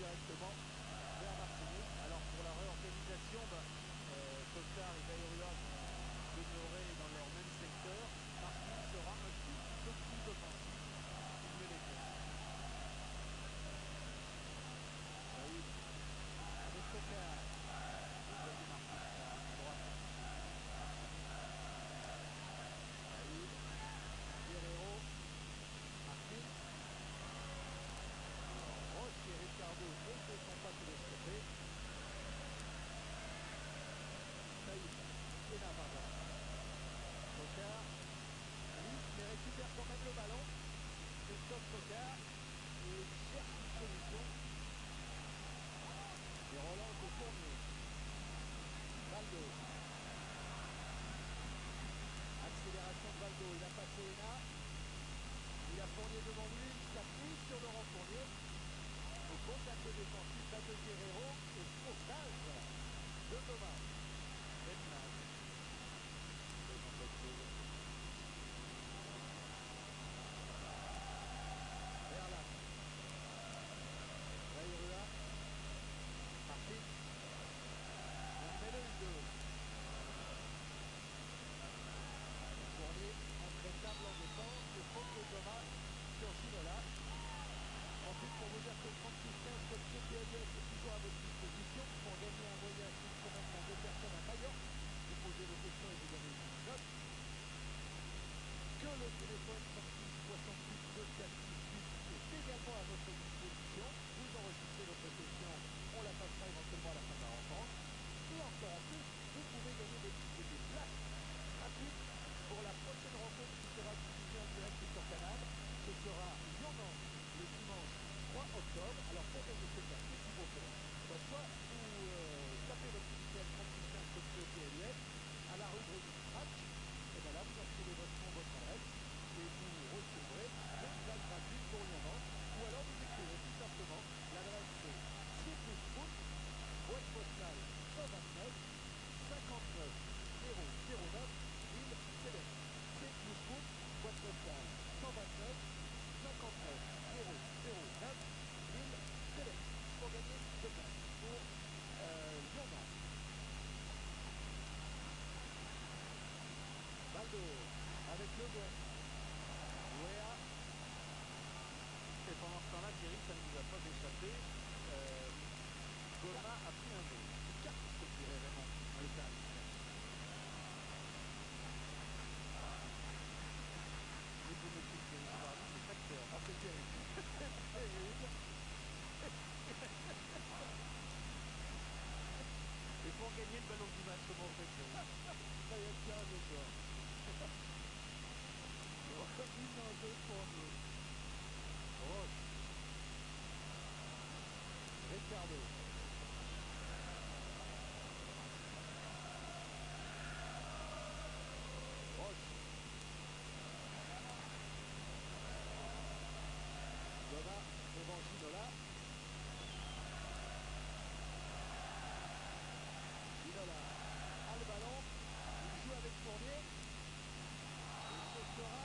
directement vers Martinique. Alors pour la réorganisation, Costard et Bayrua vont demeurer dans leur même secteur. Martinique sera un tout petit peu plus offensif qu'il ne l'était. Saïd avec Costard. Vous voyez Martinique à droite. Saïd, Guerrero, Martins. Roche et Ricardo ne se sont pas télescopés. Saïd, Sena, pardon. Cocard glisse mais récupère quand même le ballon. Christophe Cocard et cherche une solution. Et relance de Fournier. Valdo. Accélération de Valdo. Il a passé Hena. Il a Fournier devant lui. Il s'appuie sur Laurent Fournier. Au contact défensif là de Guerrero. Et sauvetage de Thomas. Benman. Verlat. Bayrua. Martins. Fait le 1-2. Fournier intraitable en défense. Et faute de Thomas sur Ginola. Ensuite, pour vous dire que le 36-15 code CPLS est toujours à votre disposition pour gagner un voyage d'une semaine pour 2 personnes à Majorque. Vous posez vos questions et vous avez une note. Que le téléphone 36 68 2468 est également à votre disposition. Vous enregistrez votre question, on la passera éventuellement à la fin de la rencontre. Et encore en plus, vous pouvez gagner des places gratuites pour la prochaine rencontre qui sera diffusée en direct sur Canal. Ce sera Lyon-Nantes le dimanche 3 octobre. Alors pour gagner ces places, qu'est-ce qu'il faut faire? Soit vous tapez votre initial 3615 code PLUS à la rubrique match. Et bien là, vous inscrivez votre nom, votre adresse et vous recevrez des places gratuites pour Lyon-Nantes. Ou alors vous écrivez tout simplement l'adresse c'est C plus Foot, boîte postale 129 59 009 Lille Céleste. C plus Foot, boîte postale 129 59 009 Lille Céleste. Pour gagner deux places pour Lyon-Nantes. Valdo avec Le Gouin. Ouéa. Et pendant ce temps-là, Thierry, ça ne nous a pas échappé. Goma a pris un jaune. Carte, que dirait Raymond. Le calme. Les pronostics Thierry Girardi, c'est facteur. Ah, c'est terrible. C'est terrible. Et pour gagner le ballon du match, comment on fait, Thierry? Ça y est, tirage au sort. Remise en jeu pour nous. Roche. Ricardo. Roche. Goma devant Ginola. Ginola a le ballon. Il joue avec Fournier. Et ce sera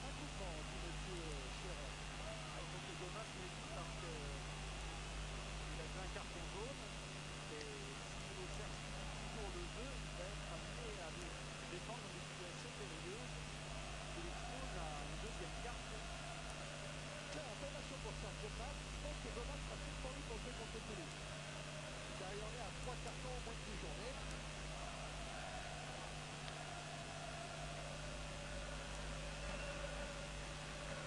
un coup franc, dit monsieur Chéret. Il faut que Goma se méfie parce qu'il a fait un carton jaune. Et s'il recherche toujours le jeu, il va être amené à défendre dans des situations périlleuses qui l'exposent à une deuxième carte. Tiens, information pour Serge Goma. Je pense que Goma sera suspendu pour jouer contre Toulouse. Car il en est à 3 cartons au moins de 10 journées.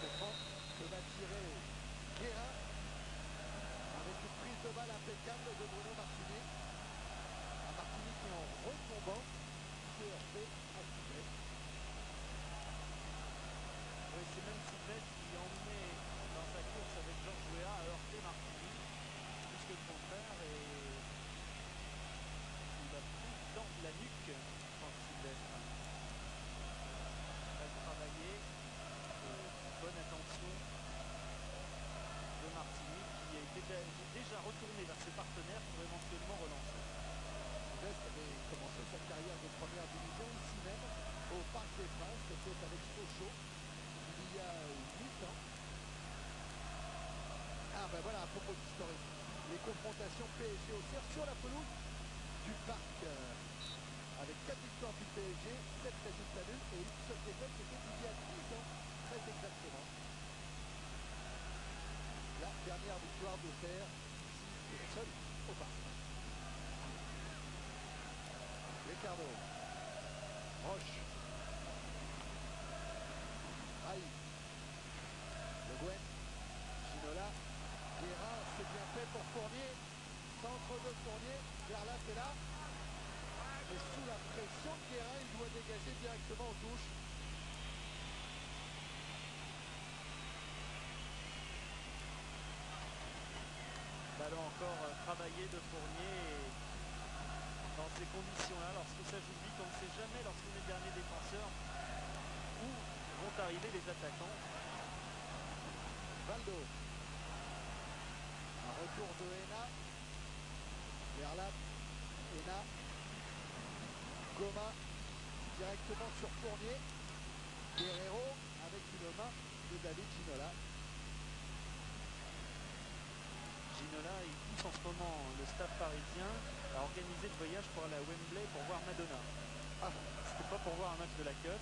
Que va tirer Guérin avec une prise de balle impeccable de Bruno Martinique. Un Martinique qui en retombant s'est heurté à Sylvestre. Oui, c'est même Sylvestre qui emmenait dans sa course avec Georges Weah à heurter Martinique, plus que le contraire, et il a pris dans la nuque, je pense, Sylvestre. Très travaillé, bonne attention de Martinique qui a été déjà retourné vers ses partenaires pour éventuellement relancer. Sylvestre avait commencé sa carrière de première division ici même au Parc des Princes, c'était avec Sochaux il y a 8 ans. Ah ben voilà, à propos d'historique, des confrontations PSG au cerf sur la pelouse du Parc. Avec 4 victoires du PSG, 7 résultats nuls et une seule défaite, c'était il y a 10 ans, très exactement. La dernière victoire de Serre, ici, et seule au Parc. Ricardo, Roche, Raï, Le Guen, Ginola, Guérin, c'est bien fait pour Fournier, centre de Fournier, Verlat est là, mais sous la pression de Guérin, il doit dégager directement aux touches. Ballon encore travaillé de Fournier et dans ces conditions-là, lorsque ça joue vite, on ne sait jamais lorsqu'on est dernier défenseur où vont arriver les attaquants. Valdo, un retour de Hena, Verlat, Hena, Goma, directement sur Fournier, Guerrero avec une main de David Ginola. Ginola, il pousse en ce moment le staff parisien à organiser le voyage pour aller à Wembley pour voir Madonna. Ah, c'était pas pour voir un match de la Cup.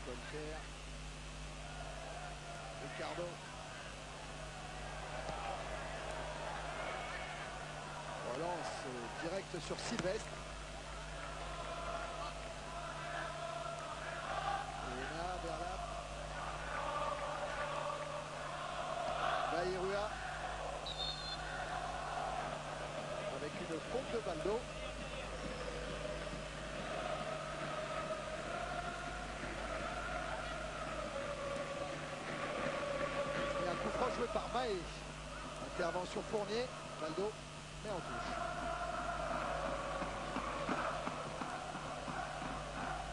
Colfer, Ricardo, relance direct sur Sylvestre. Hena, Verlat, Baïrua, avec une pompe de Valdo. Et un coup franc joué par Maé. Intervention Fournier, Valdo met en touche.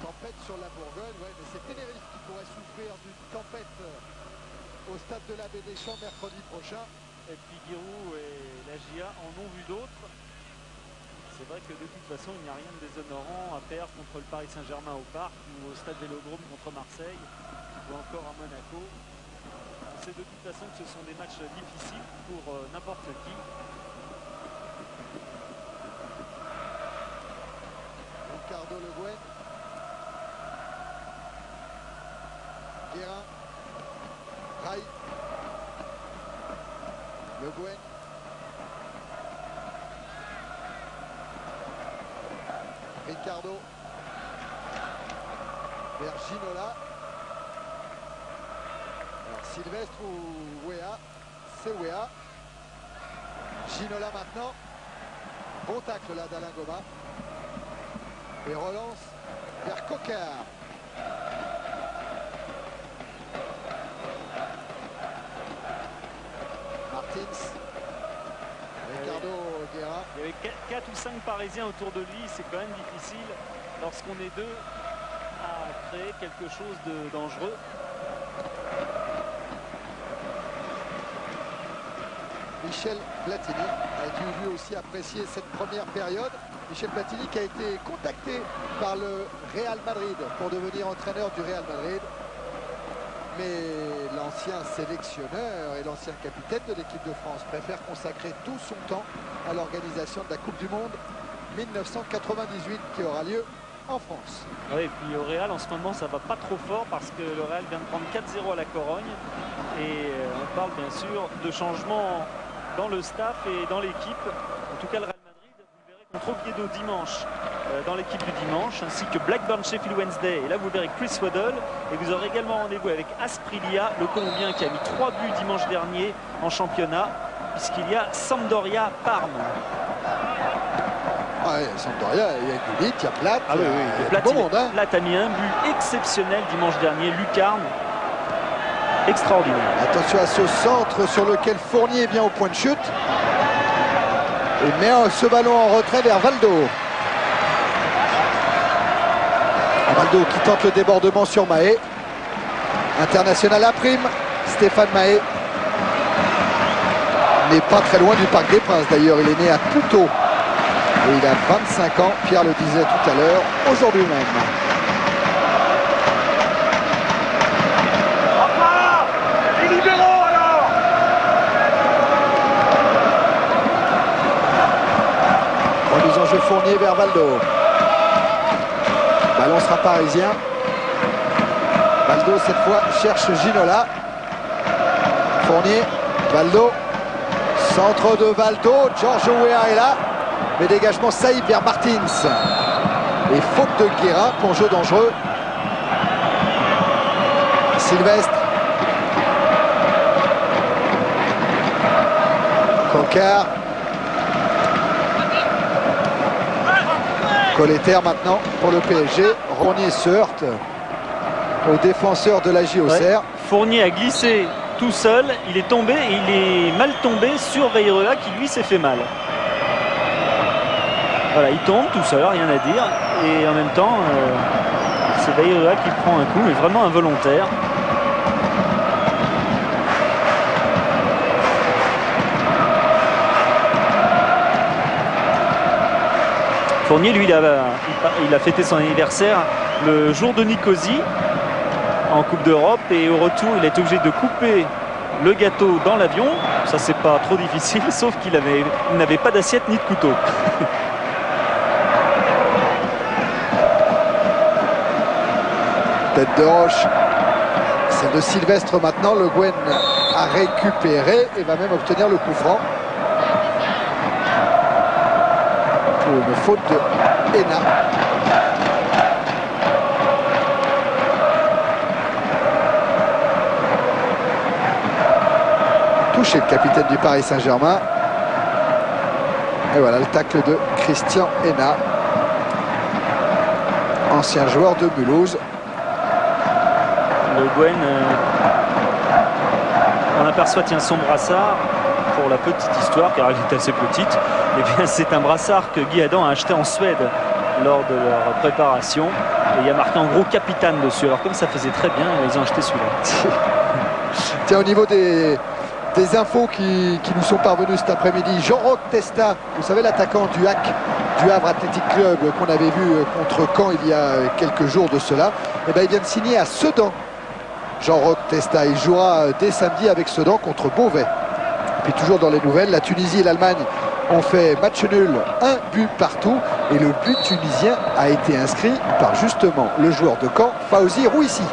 Tempête sur la Bourgogne, ouais, mais c'est Tenerife qui pourrait souffrir d'une tempête au stade de l'Abbé Deschamps mercredi prochain. Et puis Giroud et la GIA en ont vu d'autres. C'est vrai que de toute façon, il n'y a rien de déshonorant à perdre contre le Paris Saint-Germain au Parc ou au stade Vélodrome contre Marseille ou encore à Monaco. On sait de toute façon que ce sont des matchs difficiles pour n'importe qui. Ricardo, Le Guen, Guérin, Raï, Le Guen, Ricardo, vers Ginola. Alors Sylvestre ou Wea, c'est Wea. Ginola maintenant. Bon tacle là d'Alain Goma. Et relance vers Coquard. Martins. Ricardo, Guérin. Il y avait 4 ou 5 Parisiens autour de lui, c'est quand même difficile lorsqu'on est deux à créer quelque chose de dangereux. Michel Platini a dû lui aussi apprécier cette première période. Michel Platini qui a été contacté par le Real Madrid pour devenir entraîneur du Real Madrid. Mais l'ancien sélectionneur et l'ancien capitaine de l'équipe de France préfère consacrer tout son temps à l'organisation de la Coupe du Monde 1998 qui aura lieu en France. Oui, et puis au Real en ce moment ça va pas trop fort parce que le Real vient de prendre 4-0 à la Corogne et on parle bien sûr de changements dans le staff et dans l'équipe. En tout cas le Real Madrid, vous le verrez contre Oviedo dimanche dans l'équipe du dimanche, ainsi que Blackburn Sheffield Wednesday, et là vous verrez Chris Waddle, et vous aurez également rendez-vous avec Asprilla, le Colombien qui a mis 3 buts dimanche dernier en championnat, puisqu'il y a Sampdoria Parme. Ouais, Sampdoria, il y a Gullit, il y a Platt, ah, oui, oui. il y a Platt, du beau monde. Hein. Platt a mis un but exceptionnel dimanche dernier, lucarne, extraordinaire. Attention à ce centre sur lequel Fournier vient au point de chute. Et met ce ballon en retrait vers Valdo. Valdo qui tente le débordement sur Maé. International à prime, Stéphane Maé. N'est pas très loin du Parc des Princes d'ailleurs, il est né à Puteaux. Et il a 25 ans, Pierre le disait tout à l'heure, aujourd'hui même. Les libéraux alors. de Fournier vers Valdo. Ballon sera parisien. Valdo cette fois cherche Ginola. Fournier, Valdo. Centre de Valdo. George Weah est là. Mais dégagement Saïb vers Martins. Et faute de Guérin pour jeu dangereux. Sylvestre. Cocard. Colleter maintenant pour le PSG. Fournier se heurte au défenseur de la JOCR. Ouais. Fournier a glissé tout seul, il est tombé et il est mal tombé sur Veyreua qui lui s'est fait mal. Voilà, il tombe tout seul, rien à dire. Et en même temps, c'est Veyreua qui prend un coup, mais vraiment involontaire. Fournier, lui, il a fêté son anniversaire le jour de Nicosie en Coupe d'Europe et au retour, il a été obligé de couper le gâteau dans l'avion. Ça, c'est pas trop difficile, sauf qu'il n'avait pas d'assiette ni de couteau. Tête de Roche. C'est de Sylvestre maintenant. Le Guen a récupéré et va même obtenir le coup franc. Pour une faute de Hénin. Touché le capitaine du Paris Saint-Germain. Et voilà le tacle de Christian Hénin, ancien joueur de Mulhouse. Le Guen, on aperçoit son brassard. Pour la petite histoire, car elle est assez petite, et bien c'est un brassard que Guy Adam a acheté en Suède lors de leur préparation. Et il y a marqué en gros capitaine dessus. Alors comme ça faisait très bien, ils ont acheté celui-là. Tiens, au niveau des infos qui nous sont parvenues cet après-midi, Jean-Roch Testa, vous savez l'attaquant du HAC, du Havre Athletic Club qu'on avait vu contre Caen il y a quelques jours de cela, et ben, il vient de signer à Sedan. Jean-Roch Testa, il jouera dès samedi avec Sedan contre Beauvais. Et puis toujours dans les nouvelles, la Tunisie et l'Allemagne ont fait match nul, un but partout, et le but tunisien a été inscrit par justement le joueur de Caen, Fawzi Rouissi.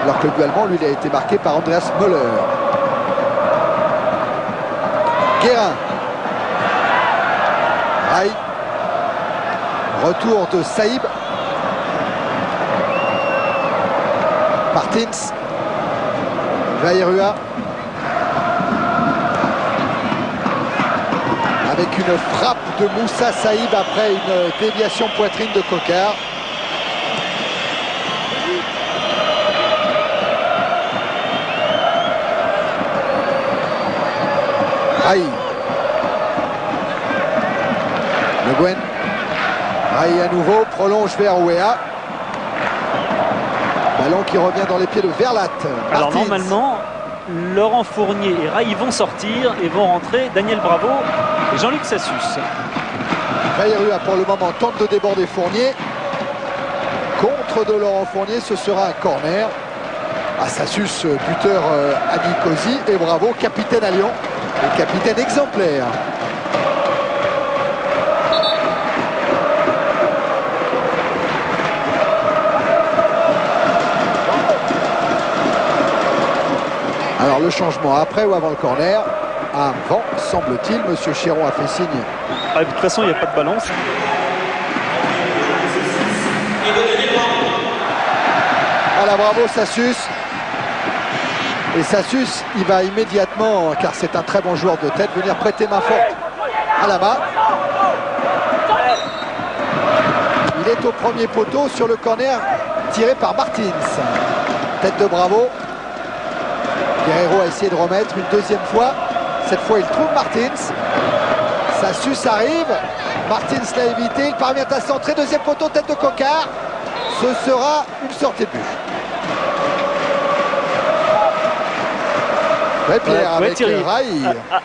Alors que le but allemand, lui, il a été marqué par Andreas Müller. Guérin. Aïe. Retour de Saïb. Martins. Veyreua. Avec une frappe de Moussa Saïb après une déviation poitrine de Cocard. Aïe. Le Guen. Aïe à nouveau, prolonge vers Ouéa. Ballon qui revient dans les pieds de Verlat. Alors normalement, Laurent Fournier et Rai vont sortir et vont rentrer Daniel Bravo et Jean-Luc Sassus. Veyreua pour le moment tente de déborder Fournier. Contre de Laurent Fournier, ce sera un corner. Sassus, buteur à Nicosie, et Bravo, capitaine à Lyon. Et capitaine exemplaire. Alors le changement après ou avant le corner? Avant, semble-t-il. Monsieur Chéron a fait signe. De toute façon, il n'y a pas de balance. Voilà, bravo Sassus. Et Sassus, il va immédiatement, car c'est un très bon joueur de tête, venir prêter main forte à la main. Il est au premier poteau sur le corner tiré par Martins. Tête de Bravo. Guerreiro a essayé de remettre une deuxième fois. Cette fois, il trouve Martins. Sassus arrive. Martins l'a évité. Il parvient à centrer. Deuxième poteau, tête de Cocard. Ce sera une sortie de but. Ouais, Pierre, avec Thierry, Rai.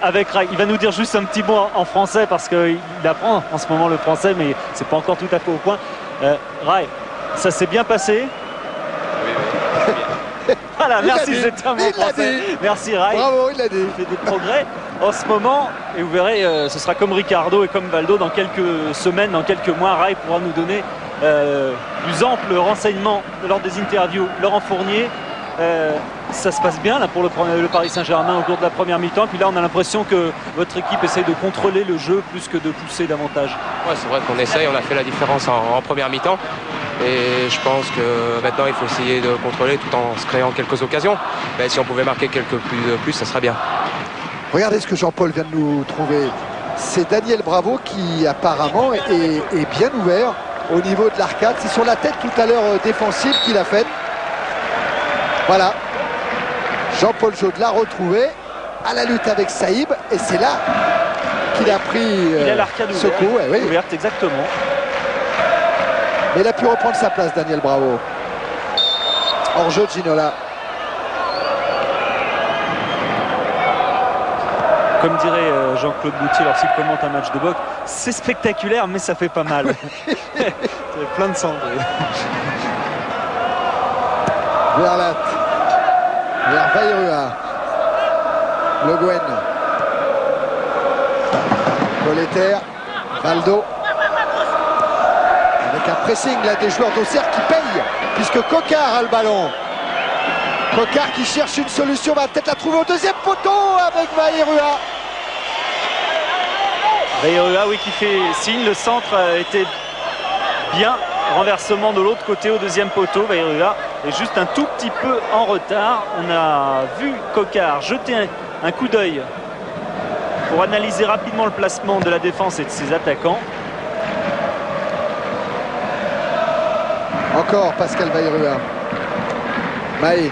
Avec Rai. Il va nous dire juste un petit mot en français parce qu'il apprend en ce moment le français, mais c'est pas encore tout à fait au point. Rai, ça s'est bien passé. Oui. Voilà, Il l'a merci, dit. c'était un bon Il l'a français. dit. Merci Rai. Bravo, il l'a dit. Il fait des progrès en ce moment. Et vous verrez, ce sera comme Ricardo et comme Valdo dans quelques semaines, dans quelques mois. Rai pourra nous donner plus ample renseignements lors des interviews. Laurent Fournier, ça se passe bien là pour le Paris Saint-Germain au cours de la première mi-temps. Puis là, on a l'impression que votre équipe essaye de contrôler le jeu plus que de pousser davantage. Ouais, c'est vrai qu'on essaye, on a fait la différence en première mi-temps. Et je pense que maintenant, il faut essayer de contrôler tout en se créant quelques occasions. Mais si on pouvait marquer quelques plus, ça serait bien. Regardez ce que Jean-Paul vient de nous trouver. C'est Daniel Bravo qui apparemment est bien ouvert au niveau de l'arcade. C'est sur la tête tout à l'heure défensive qu'il a faite. Voilà. Jean-Paul Jaude l'a retrouvé à la lutte avec Saïb. Et c'est là qu'il a pris Il a l'arcade ce coup. Oui. ouverte, exactement. Mais il a pu reprendre sa place, Daniel Bravo. Hors-jeu de Ginola. Comme dirait Jean-Claude Boutier lorsqu'il commente un match de boxe, c'est spectaculaire, mais ça fait pas mal. C'est plein de sang. Verlat. Vers Bayrua. Le Guen. Colleter. Valdo. Avec un pressing là des joueurs d'Auxerre qui payent, puisque Coquard a le ballon. Coquard qui cherche une solution, va peut-être la trouver au deuxième poteau avec Bayrua. Bayrua, oui, qui fait signe. Le centre était bien. Renversement de l'autre côté au deuxième poteau. Bayrua est juste un tout petit peu en retard. On a vu Coquard jeter un coup d'œil pour analyser rapidement le placement de la défense et de ses attaquants. Encore Pascal Bayrua. Maé.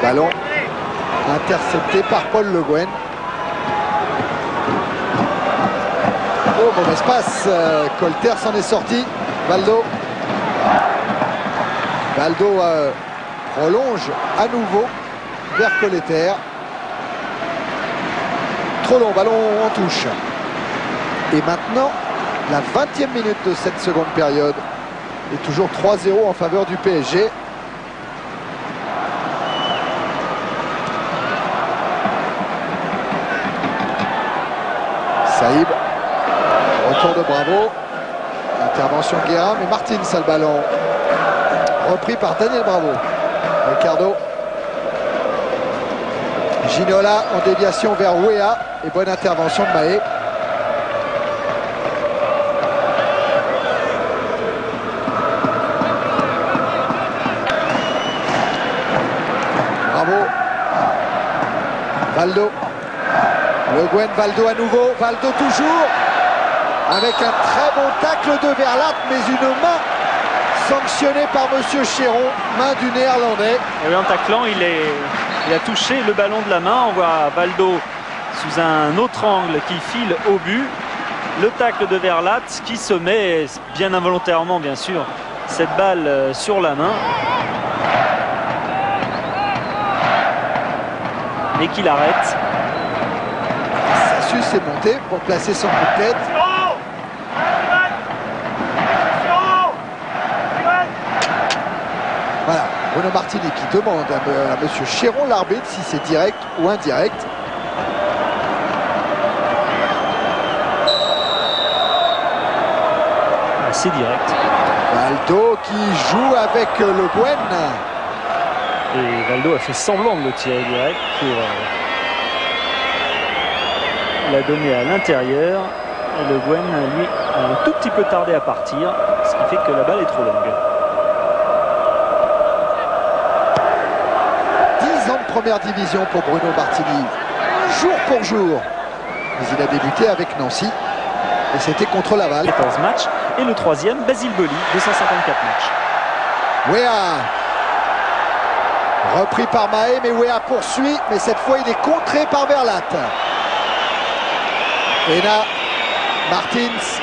Ballon intercepté par Paul Le Guen. Oh, mauvaise passe. Colter s'en est sorti. Valdo. Valdo prolonge à nouveau vers Colleter. Trop long, ballon en touche. Et maintenant, la 20e minute de cette seconde période. Et toujours 3-0 en faveur du PSG. Saïb. Retour de Bravo. Intervention Guérin, mais Martins a le ballon. Repris par Daniel Bravo. Ricardo. Ginola en déviation vers Ouéa. Et bonne intervention de Maé. Bravo. Valdo. Le Guen, Valdo à nouveau. Valdo toujours. Avec un très bon tacle de Verlat, mais une main sanctionnée par Monsieur Chéron, main du Néerlandais. Et oui, en taclant, il a touché le ballon de la main. On voit Valdo sous un autre angle qui file au but. Le tacle de Verlat qui se met, bien involontairement bien sûr, cette balle sur la main. Et qu'il arrête. Sassus est monté pour placer son coup de tête. Voilà, Bruno Martini qui demande à Monsieur Chéron, l'arbitre, si c'est direct ou indirect. C'est direct. Valdo qui joue avec Le Guen. Et Valdo a fait semblant de le tirer direct pour la donner à l'intérieur. Et Le Guen, lui, a un tout petit peu tardé à partir, ce qui fait que la balle est trop longue. 10 ans de première division pour Bruno Martini, jour pour jour. Mais il a débuté avec Nancy et c'était contre Laval. 14 matchs. Et le troisième, Basile Boli, 254 matchs. Wea. Repris par Maé, mais Wea poursuit, mais cette fois il est contré par Verlat. Ena, Martins.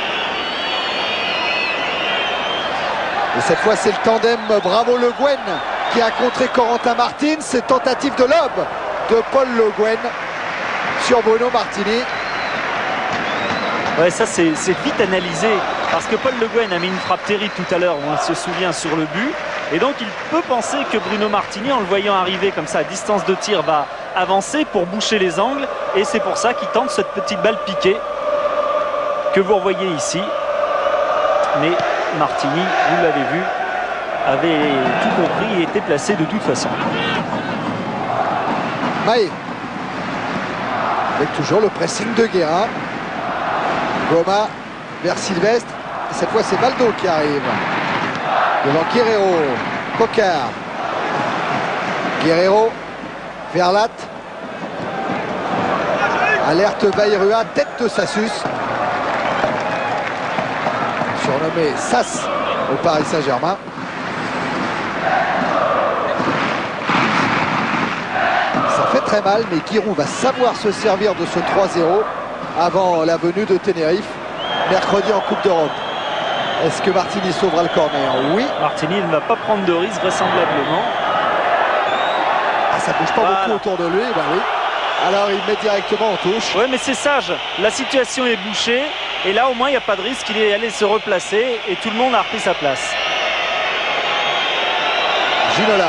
Et cette fois c'est le tandem Bravo Le Guen qui a contré Corentin Martins. C'est tentative de lob de Paul Le Guen sur Bruno Martini. Ouais, ça c'est vite analysé parce que Paul Le Guen a mis une frappe terrible tout à l'heure, on se souvient, sur le but. Et donc il peut penser que Bruno Martini, en le voyant arriver comme ça à distance de tir, va avancer pour boucher les angles. Et c'est pour ça qu'il tente cette petite balle piquée que vous revoyez ici. Mais Martini, vous l'avez vu, avait tout compris et était placé de toute façon. Maé. Avec toujours le pressing de Guérin. Goma vers Sylvestre. Et cette fois, c'est Valdo qui arrive. Devant Guerrero. Cocard. Guerrero. Verlat. Alerte Bayrua. Tête de Sassus. Surnommé Sass au Paris Saint-Germain. Ça fait très mal, mais Giroud va savoir se servir de ce 3-0 avant la venue de Tenerife mercredi en Coupe d'Europe. Est-ce que Martini sauvera le corner? Oui. Martini ne va pas prendre de risque vraisemblablement. Ah, ça bouge pas beaucoup autour de lui, ben oui. Alors il met directement en touche. Oui, mais c'est sage. La situation est bouchée et là au moins il n'y a pas de risque. Il est allé se replacer et tout le monde a repris sa place. Ginola.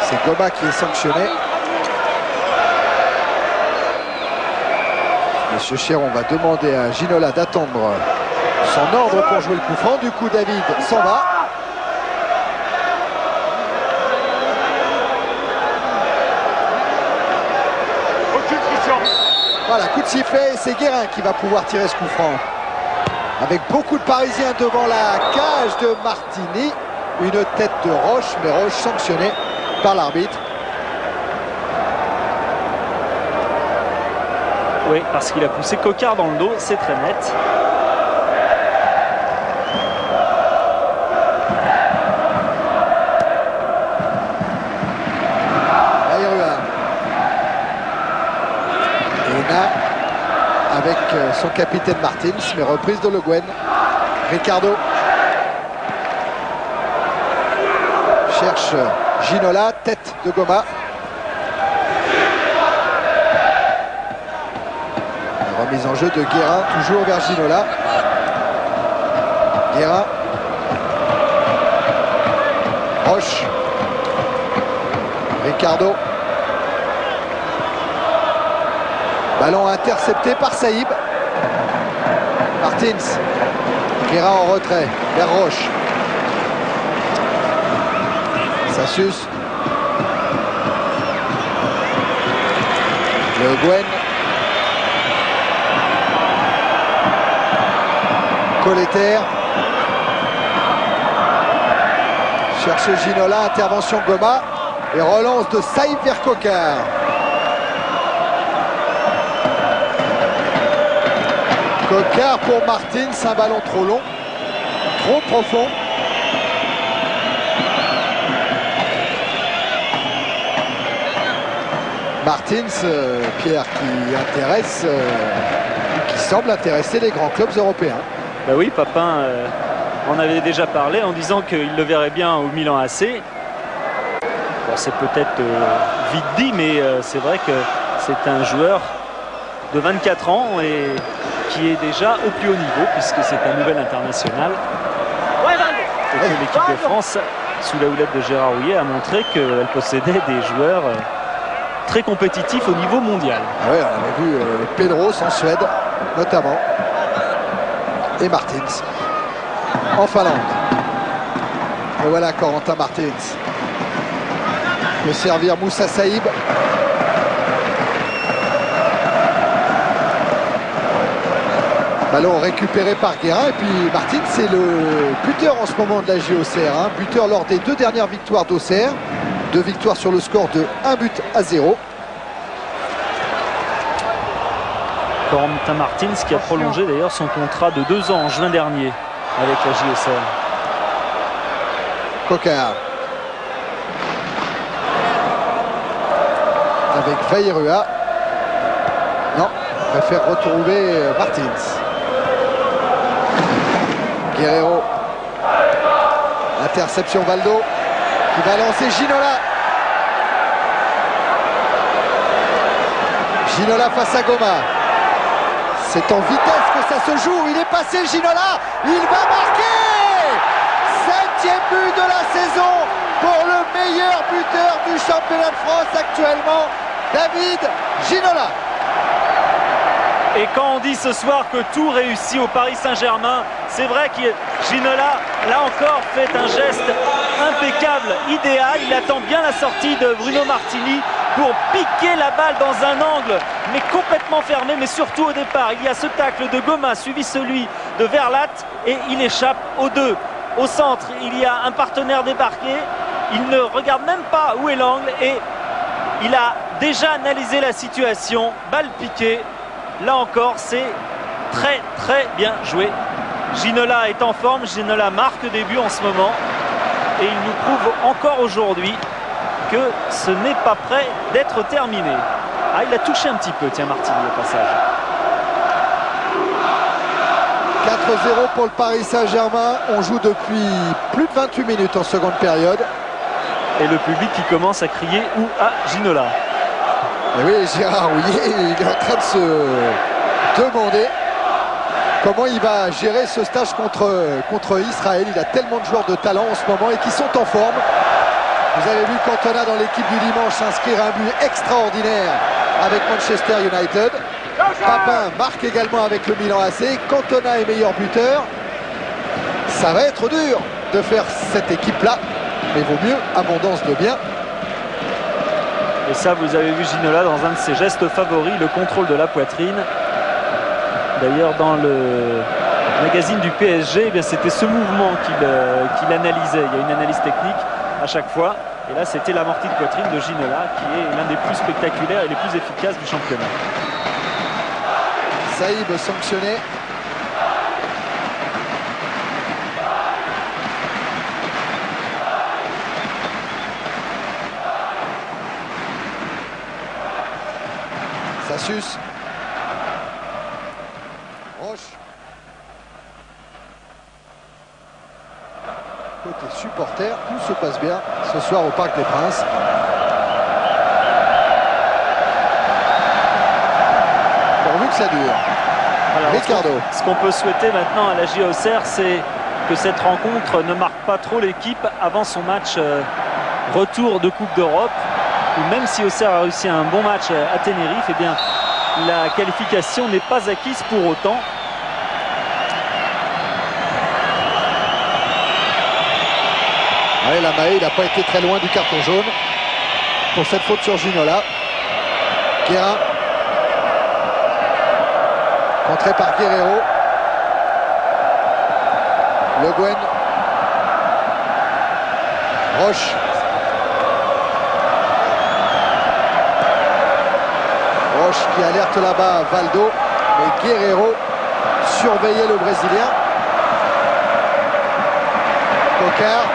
C'est Goma qui est sanctionné. Monsieur Chéron va demander à Ginola d'attendre son ordre pour jouer le coup franc. Du coup, David s'en va. Voilà, coup de sifflet, c'est Guérin qui va pouvoir tirer ce coup franc. Avec beaucoup de Parisiens devant la cage de Martini. Une tête de Roche, mais Roche sanctionné par l'arbitre. Oui, parce qu'il a poussé Cocard dans le dos, c'est très net. Avec son capitaine Martins, mais reprise de Le Guen. Ricardo cherche Ginola, tête de Goma. La remise en jeu de Guérin, toujours vers Ginola. Guérin. Roche. Ricardo. Ballon intercepté par Saïb. Martins. Guérin en retrait vers Roche. Sassus. Le Guen. Colleter. Cherche Ginola, intervention Goma. Et relance de Saïb vers Cocard. Cocard pour Martins, un ballon trop long, trop profond. Martins, Pierre, qui intéresse, qui semble intéresser les grands clubs européens. Ben oui, Papin en avait déjà parlé en disant qu'il le verrait bien au Milan AC. Bon, c'est peut-être vite dit, mais c'est vrai que c'est un joueur de 24 ans et qui est déjà au plus haut niveau puisque c'est un nouvel international. Et que l'équipe de France, sous la houlette de Gérard Houllier, a montré qu'elle possédait des joueurs très compétitifs au niveau mondial. Ah ouais, on avait vu Pedros en Suède, notamment, et Martins en Finlande. Et voilà Corentin Martins. Peut servir Moussa Saïb. Ballon récupéré par Guérin. Et puis Martins, c'est le buteur en ce moment de la JOCR. Hein. Buteur lors des 2 dernières victoires d'Auxerre. 2 victoires sur le score de 1-0. Corentin Martins qui a prolongé d'ailleurs son contrat de 2 ans en juin dernier avec la JOCR. Cocard. Avec Vairua. Non, préfère retrouver Martins. Guerrero. Interception Valdo qui va lancer Ginola. Ginola face à Goma. C'est en vitesse que ça se joue. Il est passé Ginola. Il va marquer. 7e but de la saison pour le meilleur buteur du championnat de France actuellement, David Ginola. Et quand on dit ce soir que tout réussit au Paris Saint-Germain, c'est vrai que Ginola, là encore, fait un geste impeccable, idéal. Il attend bien la sortie de Bruno Martini pour piquer la balle dans un angle, mais complètement fermé, mais surtout au départ. Il y a ce tacle de Goma, suivi celui de Verlat, et il échappe aux deux. Au centre, il y a un partenaire débarqué. Il ne regarde même pas où est l'angle, et il a déjà analysé la situation. Balle piquée. Là encore, c'est très très bien joué. Ginola est en forme, Ginola marque des buts en ce moment. Et il nous prouve encore aujourd'hui que ce n'est pas prêt d'être terminé. Ah, il a touché un petit peu, tiens, Martini, au passage. 4-0 pour le Paris Saint-Germain. On joue depuis plus de 28 minutes en seconde période. Et le public qui commence à crier « Où à Ginola ?» Et oui, Gérard Houllier, il est en train de se demander comment il va gérer ce stage contre Israël. Il a tellement de joueurs de talent en ce moment et qui sont en forme. Vous avez vu Cantona dans l'équipe du dimanche inscrire un but extraordinaire avec Manchester United. Papin marque également avec le Milan AC. Cantona est meilleur buteur. Ça va être dur de faire cette équipe-là, mais vaut mieux abondance de biens. Et ça, vous avez vu Ginola dans un de ses gestes favoris, le contrôle de la poitrine. D'ailleurs, dans le magazine du PSG, eh c'était ce mouvement qu'il analysait. Il y a une analyse technique à chaque fois. Et là, c'était l'amorti de poitrine de Ginola, qui est l'un des plus spectaculaires et les plus efficaces du championnat. Saïb sanctionné. Ça suce. Roche. Côté supporter, tout se passe bien ce soir au Parc des Princes. Pourvu que ça dure. Alors, Ricardo. Ce qu'on peut souhaiter maintenant à la JA Auxerre, c'est que cette rencontre ne marque pas trop l'équipe avant son match retour de Coupe d'Europe. Ou même si Auxerre a réussi un bon match à Tenerife, eh bien, la qualification n'est pas acquise pour autant. Ouais, Lamaé, il n'a pas été très loin du carton jaune pour cette faute sur Ginola. Guérin. Contré par Guerrero. Le Guen. Roche. Roche qui alerte là-bas Valdo. Mais Guerrero surveillait le Brésilien. Coquard.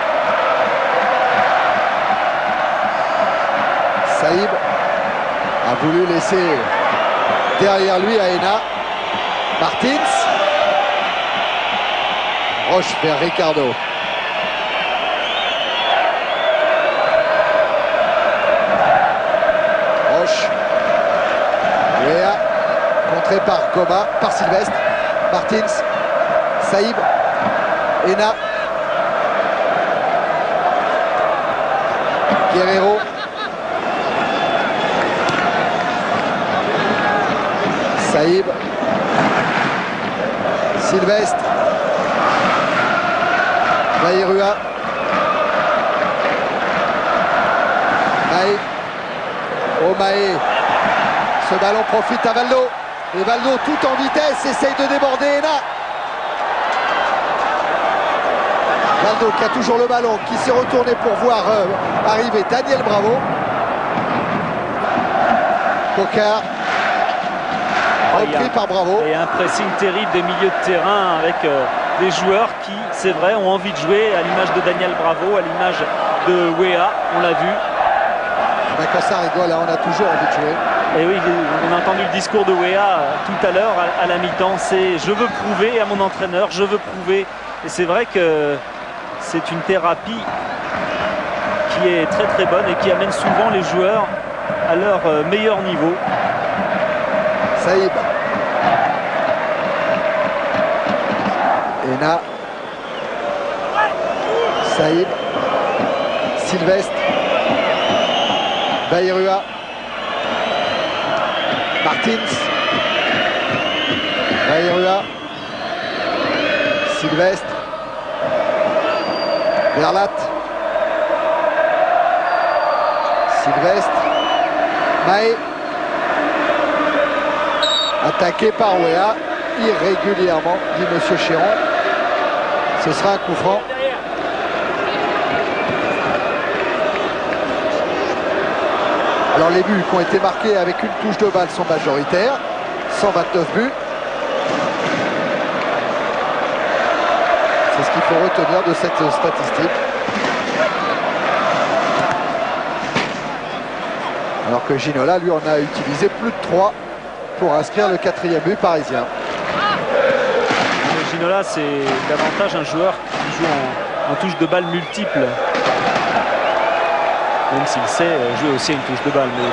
Saïb a voulu laisser derrière lui Aena. Martins. Roche vers Ricardo. Roche. Wea. Contré par Goma, par Sylvestre. Martins. Saïb. Ena. Guerrero. Saïb. Sylvestre. Baïrua. Maé. Omaé. Ce ballon profite à Valdo. Et Valdo tout en vitesse essaye de déborder Ena. Valdo qui a toujours le ballon, qui s'est retourné pour voir arriver Daniel Bravo. Coquard. Repris par Bravo. Et un pressing terrible des milieux de terrain avec des joueurs qui, c'est vrai, ont envie de jouer, à l'image de Daniel Bravo, à l'image de Wea, on l'a vu. Ben quand ça rigole, hein, on a toujours envie de jouer. Et oui, on a entendu le discours de Wea tout à l'heure à la mi-temps, c'est « je veux prouver à mon entraîneur, je veux prouver ». Et c'est vrai que c'est une thérapie qui est très très bonne et qui amène souvent les joueurs à leur meilleur niveau. Saïb. Ena. Saïb, Sylvestre, Bayrua, Martins, Bayrua, Sylvestre, Verlat, Sylvestre, Mahé, attaqué par Wea irrégulièrement, dit Monsieur Chéron. Ce sera un coup franc. Alors les buts qui ont été marqués avec une touche de balle sont majoritaires, 129 buts. C'est ce qu'il faut retenir de cette statistique. Alors que Ginola, lui, en a utilisé plus de 3 pour inscrire le 4e but parisien. Ginola, c'est davantage un joueur qui joue en touche de balle multiple. Même s'il sait jouer aussi à une touche de balle, mais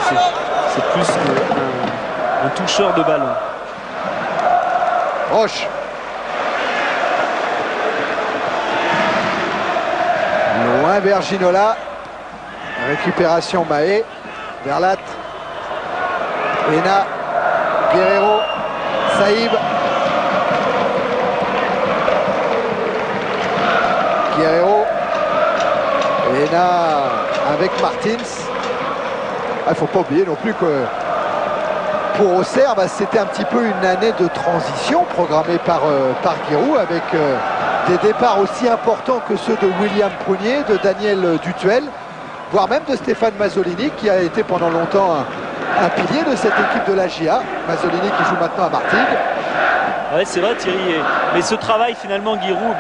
c'est plus qu'un toucheur de ballon. Roche. Loin vers Ginola. Récupération Mahé. Verlat. Ena. Guerrero. Saïb. Guerrero. Ena avec Martins. Il ne faut pas oublier non plus que pour Auxerre, c'était un petit peu une année de transition programmée par Giroud, avec des départs aussi importants que ceux de William Prunier, de Daniel Dutuel, voire même de Stéphane Mazzolini, qui a été pendant longtemps un pilier de cette équipe de la GIA. Mazzolini qui joue maintenant à Martigues. Ouais, c'est vrai, Thierry. Mais ce travail, finalement, Giroud,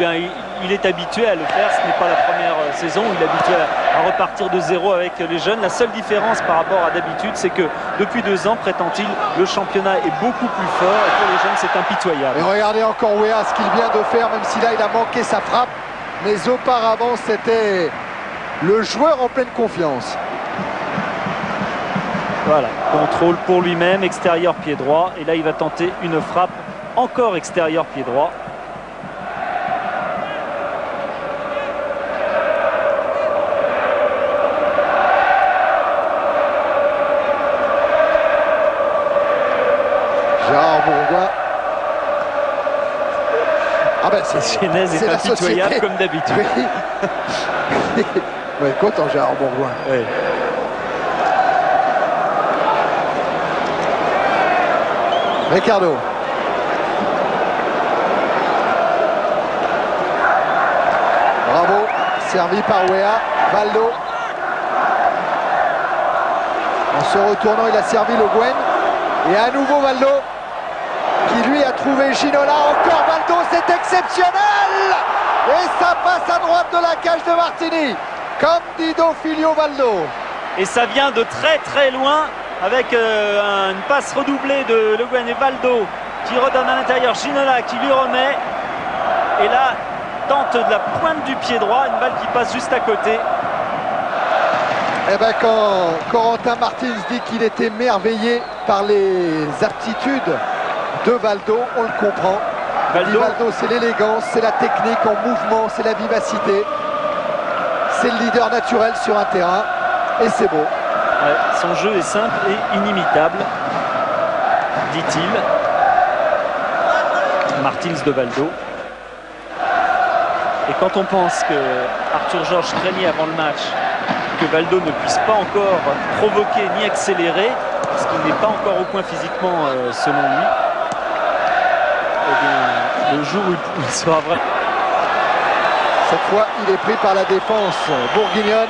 il est habitué à le faire. Ce n'est pas la première saison où il est habitué à repartir de zéro avec les jeunes. La seule différence par rapport à d'habitude, c'est que depuis 2 ans, prétend-il, le championnat est beaucoup plus fort. Et pour les jeunes, c'est impitoyable. Et regardez encore Wea, ce qu'il vient de faire, même si là, il a manqué sa frappe. Mais auparavant, c'était le joueur en pleine confiance. Voilà, contrôle pour lui-même, extérieur pied droit. Et là, il va tenter une frappe encore extérieur pied droit. Gérard Bourgoin. Ah ben c'est Genèse est impitoyable comme d'habitude. Oui. On va être content, Gérard Bourgoin. Oui. Ricardo. Bravo, servi par Wea. Valdo. En se retournant, il a servi Le Guen. Et à nouveau Valdo, qui lui a trouvé Ginola. Encore Valdo, c'est exceptionnel! Et ça passe à droite de la cage de Martini. Candido Filio Valdo. Et ça vient de très très loin avec une passe redoublée de Le Guen et Valdo qui redonne à l'intérieur Ginola qui lui remet. Et là, tente de la pointe du pied droit, une balle qui passe juste à côté. Eh bien, quand Corentin Martins dit qu'il est émerveillé par les aptitudes de Valdo, on le comprend. Valdo, c'est l'élégance, c'est la technique en mouvement, c'est la vivacité. C'est le leader naturel sur un terrain et c'est beau. Ouais, son jeu est simple et inimitable, dit-il. Martins de Valdo. Et quand on pense que Arthur Georges craignait avant le match que Valdo ne puisse pas encore provoquer ni accélérer, parce qu'il n'est pas encore au point physiquement selon lui, eh bien, le jour où il sera vrai. Cette fois, il est pris par la défense bourguignonne.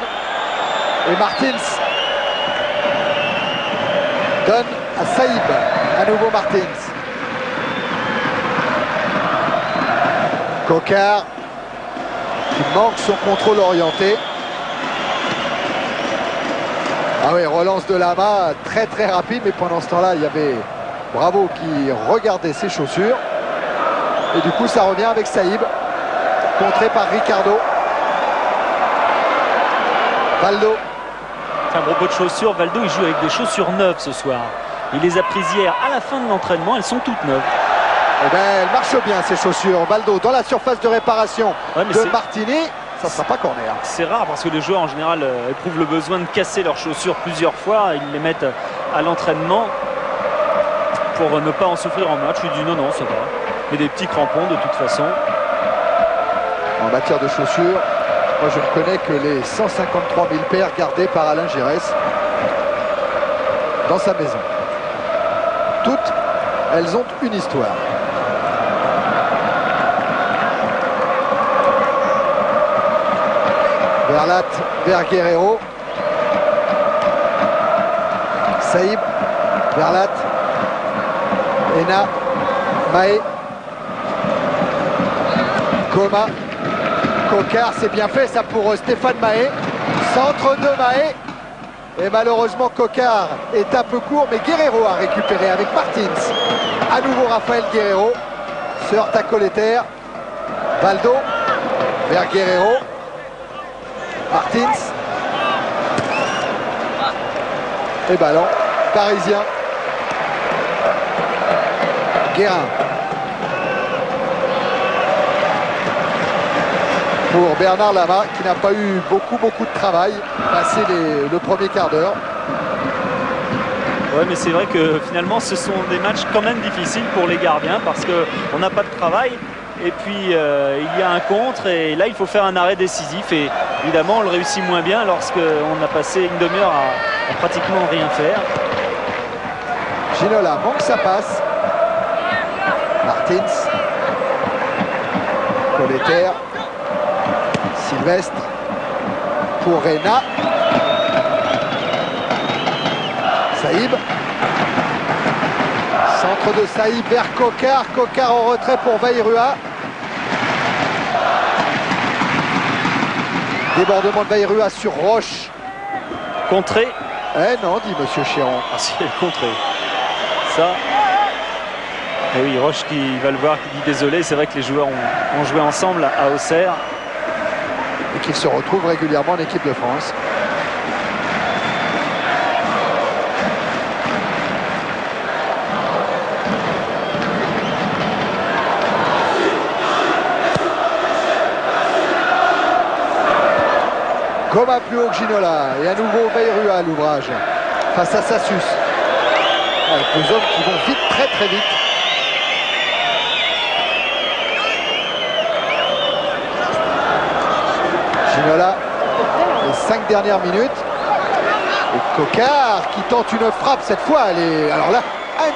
Et Martins donne à Saïb. À nouveau Martins. Coquard qui manque son contrôle orienté. Ah oui, relance de Lama très très rapide, mais pendant ce temps-là, il y avait Bravo qui regardait ses chaussures. Et du coup, ça revient avec Saïb, contré par Ricardo. Valdo. À propos de chaussures, Valdo il joue avec des chaussures neuves ce soir. Il les a prises hier à la fin de l'entraînement, elles sont toutes neuves. Eh bien, elles marchent bien ces chaussures. Valdo dans la surface de réparation de Martini. ça ne sera pas corner. C'est rare parce que les joueurs en général éprouvent le besoin de casser leurs chaussures plusieurs fois. Ils les mettent à l'entraînement pour ne pas en souffrir en match. Je dis non, ça va. Mais des petits crampons de toute façon. En matière de chaussures, moi je ne connais que les 153 000 paires gardées par Alain Giresse dans sa maison. Toutes, elles ont une histoire. Verlat vers Guerrero. Saïb, Verlat, Ena, Mahé, Goma, Cocard, c'est bien fait ça pour Stéphane Mahé. Centre de Mahé. Et malheureusement Cocard est un peu court, mais Guerrero a récupéré avec Martins. À nouveau Raphaël Guerrero se heurte à Colleter. Valdo vers Guerrero. Martins. Et ballon parisien. Guérin. Pour Bernard Lama qui n'a pas eu beaucoup de travail passé le premier quart d'heure. Ouais, mais c'est vrai que finalement ce sont des matchs quand même difficiles pour les gardiens parce qu'on n'a pas de travail et puis il y a un contre et là il faut faire un arrêt décisif et évidemment on le réussit moins bien lorsqu'on a passé une demi-heure à pratiquement rien faire. Ginola manque sa passe. Martins. Colleter. Sylvestre pour Reyna. Saïb. Centre de Saïb vers Cocard. Cocard en retrait pour Vairua. Débordement de Vairua sur Roche. Contré. Eh non, dit Monsieur Chéron. Ah si, elle est contrée. Ça. Et oui, Roche qui va le voir, qui dit désolé. C'est vrai que les joueurs ont joué ensemble à Auxerre. Et qu'il se retrouve régulièrement en équipe de France. Goma plus haut que Ginola. Et à nouveau Vairua à l'ouvrage. Face à Sassus. Avec deux hommes qui vont vite, très vite. Ginola, les 5 dernières minutes. Et Cocard qui tente une frappe cette fois. Elle est, alors là,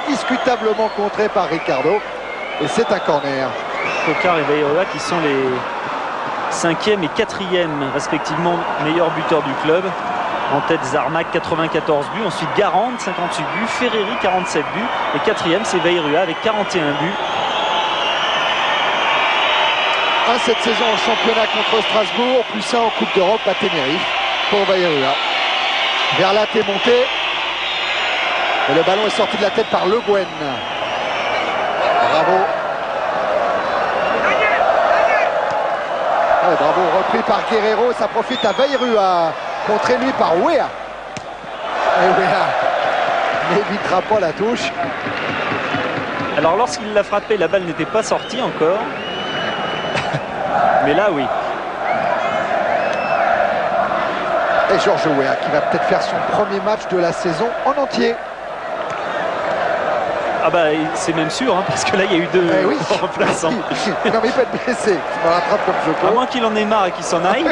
indiscutablement contrée par Ricardo. Et c'est un corner. Cocard et Vairua qui sont les 5e et 4e respectivement meilleurs buteurs du club. En tête Zarmak 94 buts, ensuite Garand 58 buts, Ferreri 47 buts et 4e c'est Vairua avec 41 buts. Cette saison en championnat contre Strasbourg, plus 1 en Coupe d'Europe à Tenerife pour Vairua. Verlat est monté. Et le ballon est sorti de la tête par Le Guen. Bravo. Ouais, bravo, repris par Guerrero, ça profite à Vairua. Contré lui par Wea. Et Wea n'évitera pas la touche. Alors lorsqu'il l'a frappé, la balle n'était pas sortie encore. Mais là, oui. Et Georges Weah qui va peut-être faire son premier match de la saison en entier. Ah bah c'est même sûr, hein, parce que là il y a eu deux remplaçants. Non mais il peut être blessé, je me rattrape comme je peux. À moins qu'il en ait marre et qu'il s'en aille.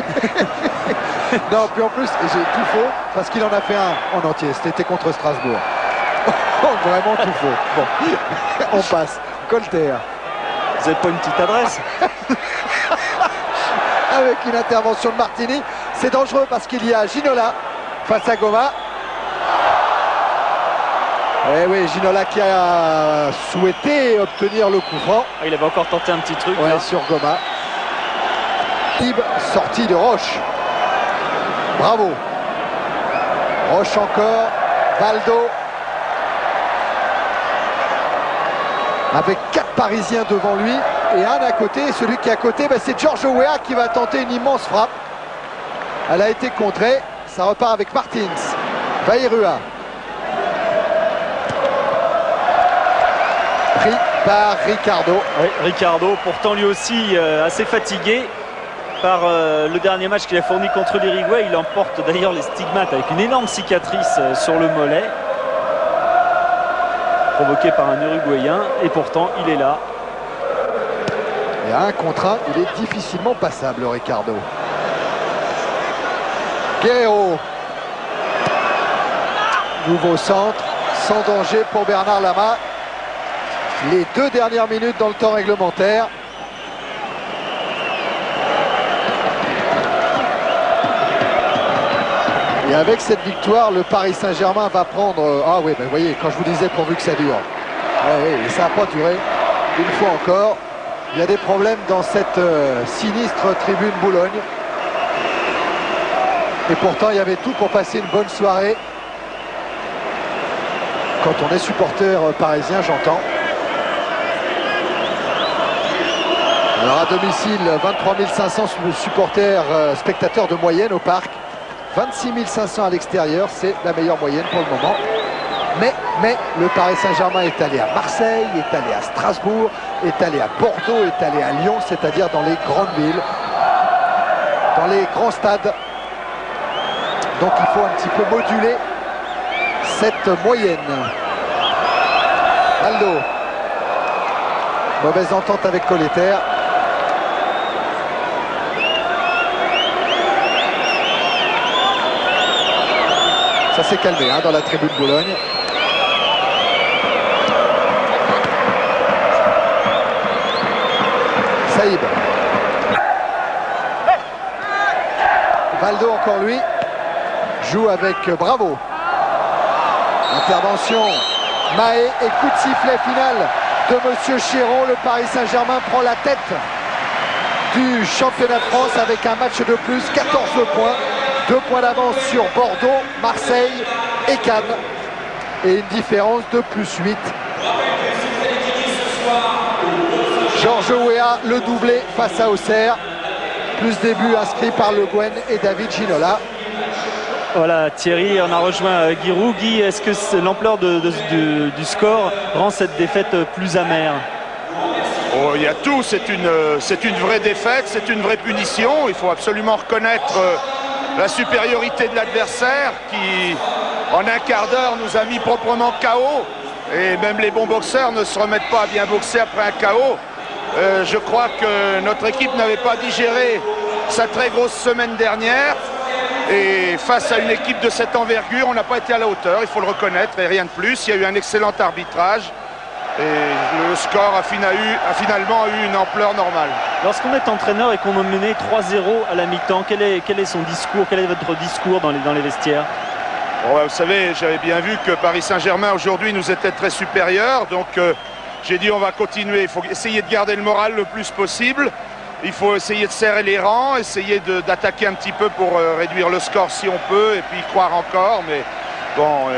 Non, puis en plus, j'ai tout faux, parce qu'il en a fait un en entier, c'était contre Strasbourg. Vraiment tout faux. Bon, on passe. Colter. Vous n'avez pas une petite adresse? Avec une intervention de Martini, c'est dangereux parce qu'il y a Ginola face à Goma. Eh oui, Ginola qui a souhaité obtenir le coup franc. Ah, il avait encore tenté un petit truc. Ouais, là. sur Goma. Tib, sortie de Roche. Bravo. Roche encore. Valdo. Avec 4 Parisiens devant lui et un à côté. Et celui qui est à côté, c'est Georges Weah qui va tenter une immense frappe. Elle a été contrée. Ça repart avec Martins. Vairua. Pris par Ricardo. Oui, Ricardo, pourtant lui aussi assez fatigué. par le dernier match qu'il a fourni contre l'Uruguay. Il emporte d'ailleurs les stigmates avec une énorme cicatrice sur le mollet, provoquée par un Uruguayen, et pourtant il est là. Et à 1 contre 1, il est difficilement passable, Ricardo. Guerreiro. Nouveau centre, sans danger pour Bernard Lama. Les 2 dernières minutes dans le temps réglementaire. Et avec cette victoire, le Paris Saint-Germain va prendre... Ah oui, ben, vous voyez, quand je vous disais pourvu que ça dure. Ouais, et ça n'a pas duré. Une fois encore, il y a des problèmes dans cette sinistre tribune Boulogne. Et pourtant, il y avait tout pour passer une bonne soirée. Quand on est supporter parisien, j'entends. Alors à domicile, 23 500 supporters, spectateurs de moyenne au parc. 26 500 à l'extérieur, c'est la meilleure moyenne pour le moment. Mais le Paris Saint-Germain est allé à Marseille, est allé à Strasbourg, est allé à Bordeaux, est allé à Lyon, c'est-à-dire dans les grandes villes, dans les grands stades. Donc il faut un petit peu moduler cette moyenne. Aldo. Mauvaise entente avec Colletter. Ça s'est calmé hein, dans la tribune Boulogne. Saïb. Valdo encore lui. Joue avec Bravo. Intervention. Mahé et coup de sifflet final de Monsieur Chéron. Le Paris Saint-Germain prend la tête du championnat de France avec un match de plus, 14 points. 2 points d'avance sur Bordeaux, Marseille et Cannes. Et une différence de plus 8. Georges Weah, le doublé face à Auxerre. Plus des buts inscrits par Le Guen et David Ginola. Voilà, Thierry, on a rejoint Giroud. Guy, est-ce que l'ampleur du score rend cette défaite plus amère? Oh, il y a tout, c'est une vraie défaite, c'est une vraie punition. Il faut absolument reconnaître la supériorité de l'adversaire qui, en un quart d'heure, nous a mis proprement KO. Et même les bons boxeurs ne se remettent pas à bien boxer après un KO. Je crois que notre équipe n'avait pas digéré sa très grosse semaine dernière. Et face à une équipe de cette envergure, on n'a pas été à la hauteur, il faut le reconnaître, et rien de plus. Il y a eu un excellent arbitrage. Et le score a finalement eu une ampleur normale. Lorsqu'on est entraîneur et qu'on est mené 3-0 à la mi-temps, quel est son discours? Quel est votre discours dans les vestiaires? Bon, vous savez, j'avais bien vu que Paris Saint-Germain aujourd'hui nous était très supérieur. Donc j'ai dit on va continuer. Il faut essayer de garder le moral le plus possible. Il faut essayer de serrer les rangs, essayer d'attaquer un petit peu pour réduire le score si on peut. Et puis y croire encore. Mais bon,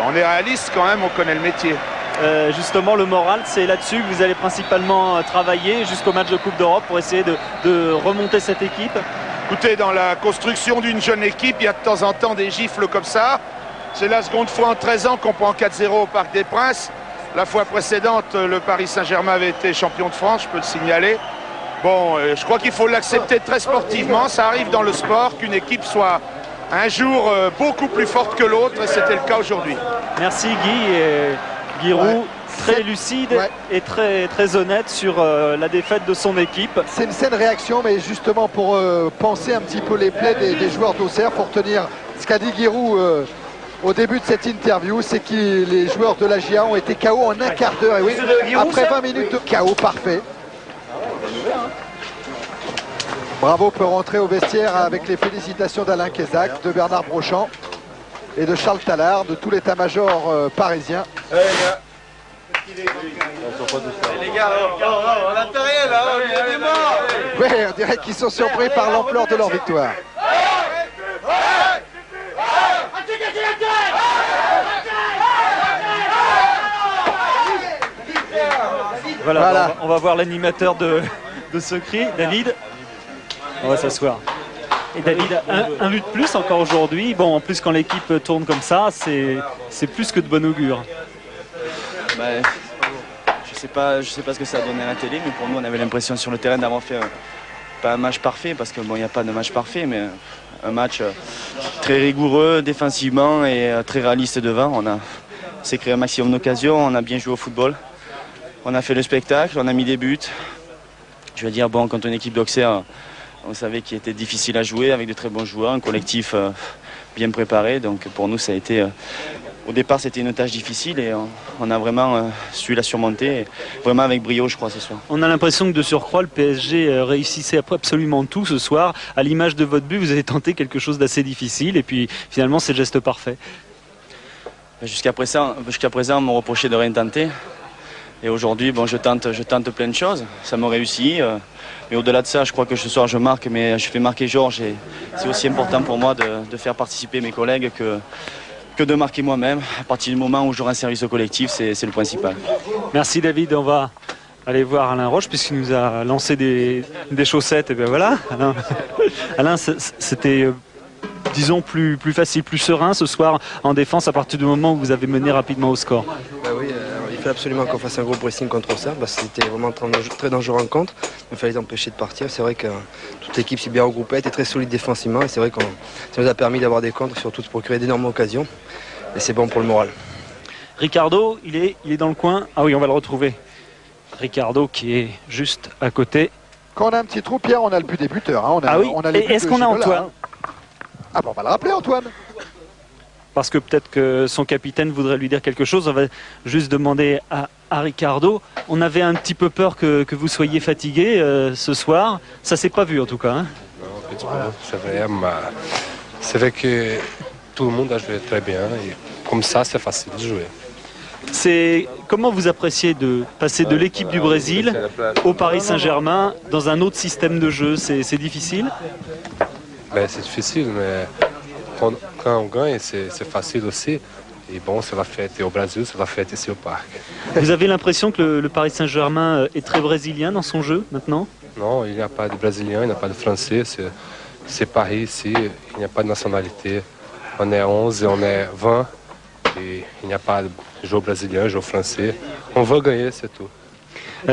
on est réaliste quand même, on connaît le métier. Justement, le moral, c'est là-dessus que vous allez principalement travailler jusqu'au match de Coupe d'Europe pour essayer de remonter cette équipe. Écoutez, dans la construction d'une jeune équipe, il y a de temps en temps des gifles comme ça. C'est la seconde fois en 13 ans qu'on prend 4-0 au Parc des Princes. La fois précédente, le Paris Saint-Germain avait été champion de France, je peux le signaler. Bon, je crois qu'il faut l'accepter très sportivement. Ça arrive dans le sport qu'une équipe soit un jour beaucoup plus forte que l'autre, et c'était le cas aujourd'hui. Merci Guy. Giroud, très lucide et très honnête sur la défaite de son équipe. C'est une saine réaction, mais justement pour penser un petit peu les plaies des joueurs d'Auxerre, pour tenir ce qu'a dit Giroud au début de cette interview, c'est que les joueurs de la GIA ont été KO en un quart d'heure. Et oui, après 20 minutes de KO parfait. Bravo peut rentrer au vestiaire avec les félicitations d'Alain Kézac, de Bernard Brochant et de Charles Tallard, de tout l'état-major parisien. Les gars, on a rien là, on est morts. Oui, on dirait qu'ils sont surpris par l'ampleur de leur victoire. Voilà. On va voir l'animateur de ce cri, David. On va s'asseoir. Et David, un but de plus encore aujourd'hui. Bon, en plus quand l'équipe tourne comme ça, c'est plus que de bon augure. Bah, je sais pas ce que ça a donné à la télé, mais pour nous on avait l'impression sur le terrain d'avoir fait pas un match parfait, parce qu'il n'y a pas de match parfait, mais un match très rigoureux défensivement et très réaliste devant. On s'est créé un maximum d'occasions, on a bien joué au football. On a fait le spectacle, on a mis des buts. Je veux dire, bon, contre une équipe d'Auxerre, on savait qu'il était difficile à jouer avec de très bons joueurs, un collectif bien préparé. Donc pour nous, ça a été... Au départ, c'était une tâche difficile et on a vraiment su la surmonter, vraiment avec brio, je crois, ce soir. On a l'impression que de surcroît, le PSG réussissait absolument tout ce soir. À l'image de votre but, vous avez tenté quelque chose d'assez difficile et puis finalement, c'est le geste parfait. Jusqu'à présent, on me reprochait de rien tenter. Et aujourd'hui, bon, je tente plein de choses. Ça me réussit. Mais au-delà de ça, je crois que ce soir, je marque, mais je fais marquer Georges. Et c'est aussi important pour moi de faire participer mes collègues que de marquer moi-même. À partir du moment où j'aurai un service au collectif, c'est le principal. Merci David, on va aller voir Alain Roche puisqu'il nous a lancé des chaussettes. Et bien voilà, Alain, c'était disons plus facile, plus serein ce soir en défense à partir du moment où vous avez mené rapidement au score. Oui, il fallait absolument qu'on fasse un gros pressing contre ça parce que c'était vraiment très dangereux en contre. Il fallait les empêcher de partir. C'est vrai que toute l'équipe s'est bien regroupée, était très solide défensivement et c'est vrai que ça nous a permis d'avoir des contres et surtout de procurer d'énormes occasions. Et c'est bon pour le moral. Ricardo, il est dans le coin. Ah oui, on va le retrouver. Ricardo qui est juste à côté. Quand on a un petit trou, Pierre, on a le but des buteurs. Hein. Ah oui, est-ce qu'on a Antoine? Ah bon, on va le rappeler, Antoine. Parce que peut-être que son capitaine voudrait lui dire quelque chose. On va juste demander à Ricardo. On avait un petit peu peur que vous soyez fatigué ce soir. Ça s'est pas vu en tout cas. Hein. Non, c'est vrai que tout le monde a joué très bien. Et comme ça, c'est facile de jouer. Comment vous appréciez de passer de l'équipe du Brésil au Paris Saint-Germain dans un autre système de jeu? C'est difficile? C'est difficile, mais quand on gagne, c'est facile aussi. Et bon, c'est la fête au Brésil, c'est la fête ici au parc. Vous avez l'impression que le Paris Saint-Germain est très brésilien dans son jeu maintenant? Non, il n'y a pas de Brésilien, il n'y a pas de Français. C'est Paris ici, il n'y a pas de nationalité. On est 11 et on est 20. Et il n'y a pas de joueur brésilien, joueur français. On veut gagner, c'est tout.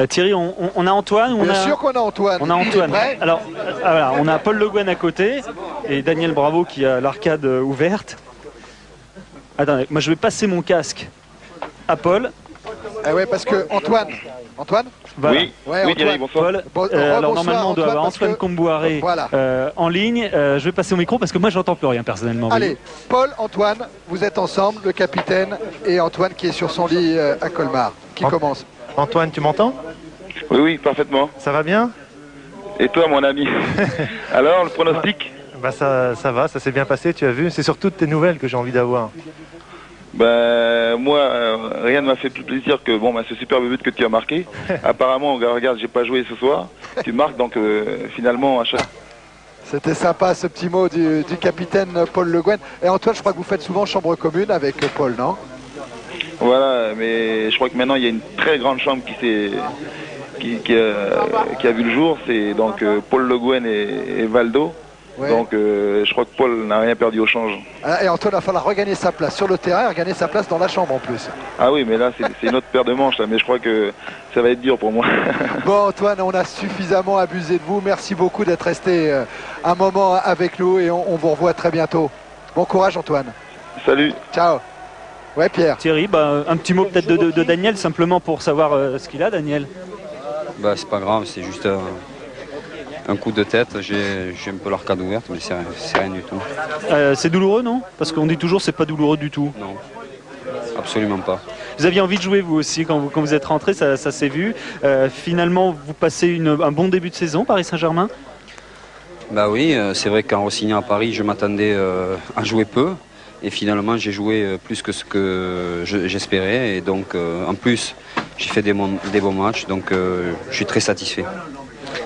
Thierry, on a Antoine? Bien sûr qu'on a Antoine. On a Antoine. Alors, voilà, on a Paul Le Guen à côté et Daniel Bravo qui a l'arcade ouverte. Attendez, moi je vais passer mon casque à Paul. Ah ouais, parce que Antoine. Voilà. Oui, ouais, oui Thierry, bonsoir. Alors normalement on doit avoir Antoine Comboiré voilà. En ligne. Je vais passer au micro parce que moi j'entends plus rien personnellement. Allez, Paul, Antoine, vous êtes ensemble, le capitaine et Antoine qui est sur son lit à Colmar. Qui commence? Antoine, tu m'entends? Oui, parfaitement. Ça va bien? Et toi, mon ami? Alors, le pronostic? Ça va, ça s'est bien passé, tu as vu. C'est surtout tes nouvelles que j'ai envie d'avoir. Moi, rien ne m'a fait plus plaisir que ce superbe but que tu as marqué. Apparemment, regarde, j'ai pas joué ce soir. Tu marques, donc finalement, à chaque... C'était sympa ce petit mot du capitaine Paul Le Guen. Et Antoine, je crois que vous faites souvent chambre commune avec Paul, non? Voilà, mais je crois que maintenant il y a une très grande chambre qui a vu le jour, c'est donc Paul Le Guen et Valdo. Ouais. Donc je crois que Paul n'a rien perdu au change. Et Antoine va falloir regagner sa place sur le terrain et regagner sa place dans la chambre en plus. Ah oui, mais là c'est une autre paire de manches, là, mais je crois que ça va être dur pour moi. Bon Antoine, on a suffisamment abusé de vous. Merci beaucoup d'être resté un moment avec nous et on vous revoit très bientôt. Bon courage Antoine. Salut. Ciao. Ouais Pierre. Thierry, un petit mot peut-être de Daniel, simplement pour savoir ce qu'il a, Daniel. C'est pas grave, c'est juste un coup de tête, j'ai un peu l'arcade ouverte, mais c'est rien du tout. C'est douloureux, non? Parce qu'on dit toujours c'est pas douloureux du tout. Non, absolument pas. Vous aviez envie de jouer vous aussi quand vous êtes rentré, ça s'est vu. Finalement, vous passez un bon début de saison, Paris Saint-Germain? Oui, c'est vrai qu'en re-signant à Paris, je m'attendais à jouer peu. Et finalement, j'ai joué plus que ce que j'espérais. Et donc, en plus, j'ai fait des bons matchs. Donc, je suis très satisfait.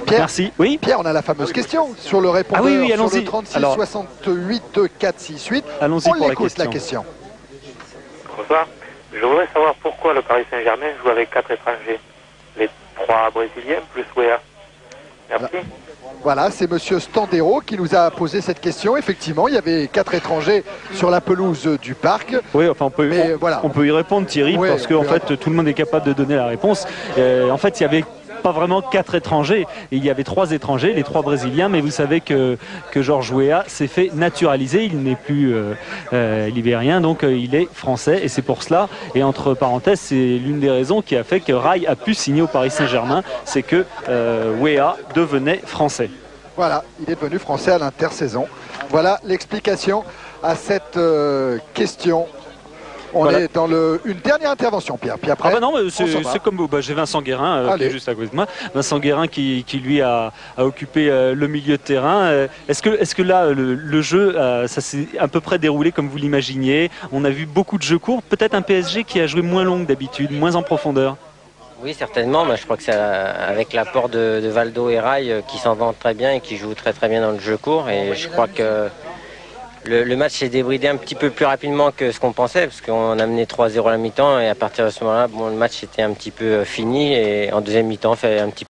Pierre, merci. Oui. Pierre, on a la fameuse question sur le répondeur, sur le 36 68 468. Allons-y on pour l'écoute la question. Bonsoir. Je voudrais savoir pourquoi le Paris Saint-Germain joue avec 4 étrangers. Les 3 Brésiliens plus Wea. Merci. Voilà, c'est monsieur Standero qui nous a posé cette question. Effectivement, il y avait 4 étrangers sur la pelouse du parc. Oui, enfin on peut y répondre Thierry, parce qu'en fait tout le monde est capable de donner la réponse. En fait, il y avait pas vraiment 4 étrangers. Il y avait 3 étrangers, les 3 Brésiliens, mais vous savez que Georges Weah s'est fait naturaliser. Il n'est plus libérien, donc il est français, et c'est pour cela. Et entre parenthèses, c'est l'une des raisons qui a fait que Rai a pu signer au Paris Saint-Germain, c'est que Weah devenait français. Voilà, il est devenu français à l'intersaison. Voilà l'explication à cette question. On est dans une dernière intervention, Pierre. Puis après, non, c'est comme j'ai Vincent Guérin qui est juste à côté de moi. Vincent Guérin qui lui a occupé le milieu de terrain. Est-ce que là, le jeu, ça s'est à peu près déroulé comme vous l'imaginiez? On a vu beaucoup de jeux courts. Peut-être un PSG qui a joué moins long que d'habitude, moins en profondeur. Oui, certainement. Mais je crois que c'est avec l'apport de Valdo et Rai qui s'en vantent très bien et qui jouent très bien dans le jeu court. Et je crois que le match s'est débridé un petit peu plus rapidement que ce qu'on pensait, parce qu'on a mené 3-0 à la mi-temps et à partir de ce moment-là, le match était un petit peu fini et en deuxième mi-temps, fait un petit peu